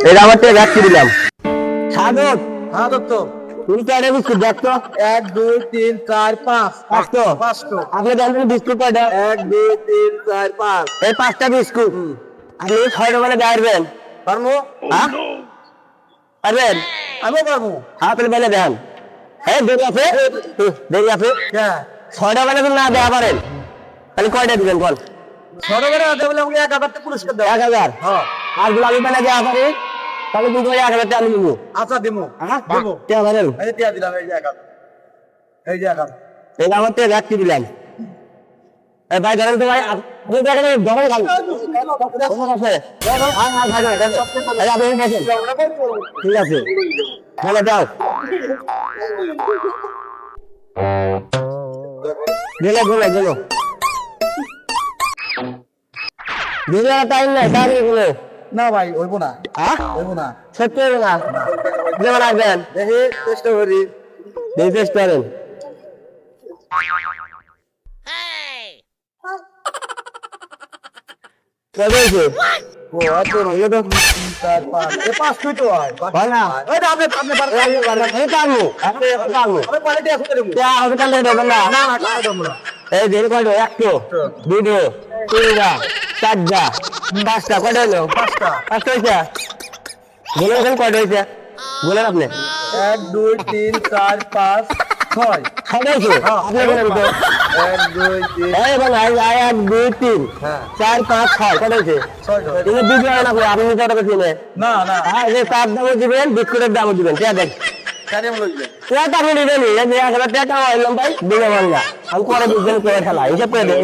এটা আমার থেকে রাখছি দিলাম সাদত। হ্যাঁ দত্ত, তুমি কয়টা বিস্কুট দেখতো? 1 2 3 4 5 পাঁচটো। পাঁচটো। আপনি দেখেন বিস্কুট কয়টা? 1 2 3 4 5। এই 5টা বিস্কুট আপনি 6টা মানে বেরবেন পারবো? হ্যাঁ পারবেন? আমিও পারবো। হ্যাঁ তাহলে বেলে দেন। হ্যাঁ দেরি আছে, দেরি আছে। হ্যাঁ, 6টা মানে তো না দেওয়া পারেন তাহলে কয়টা দিবেন বল? ছোটবেলা আছে বলে আমাকে 1000 টাকা পুরস্কার দাও। 1000। হ্যাঁ, আর যদি আমি বেলে দেওয়া পারি তাহলে কিন্তু 1000 টাকা আমি নিবো। আচ্ছা দিমু। হ্যাঁ দেবো। দেওয়া পারেন? এই যে টিয়া দিলাম, এই যে 1000। এই যে 1000। এই আমার থেকে রাখছি দিলাম। এই ভাই ধরেন তো ভাই, আপনি দেখেন ধরে খান ঠিক আছে। হ্যাঁ হ্যাঁ ভাই ধরেন। এই আপনি খাচ্ছেন ঠিক আছে, বলে দাও গেলে গেলে গেলো গেলে টাইম নাই তাড়াতাড়ি গেলে। না ভাই হইব না, হ্যাঁ হইব না। সত্যি হবে না, যেমন আসবেন দেখি চেষ্টা করি। টেস্ট করেন। কবে হয়েছে? ও এত হইলো তো 3 4 5। এই 5 তুই তো হয়। হয় না? এই না, আপনি পারবেন। এই পারবো, পারবো। আমি কোয়ালিটি আছে দেবো। তা হবে তাহলে দেবেন না? না না, টাকা দেবো না। এই দেরি কয়টা? 1টো, 2টো, 3টা, 4টা, 5টা। কয়টা হলো? 5টা। 5টা হয়েছে? বলে এখন কয়টা হয়েছে বলেন আপনি? 1 2 3 4 5 6। 6টা হয়েছে? আপনি বলেন তো। 1 2 3 এই বলেন 1 2 3 হ্যাঁ 4 5 6 কয়টা হয়েছে? 6টা। এগুলো দিতে হবে না করে আপনি কয়টা পেয়েছেন? না না, হ্যাঁ এই যে চার দামও দিবেন, বিস্কুটের দামও দিবেন। ঠিক আছে? কারিম লইবে। টাকা আপনি দিবেন, এই যে 1000 টাকা হইলাম ভাই দিলে ভাঙ্গা। আমি পরে বুঝবেন করে খেলা হিসাব করে দেয়।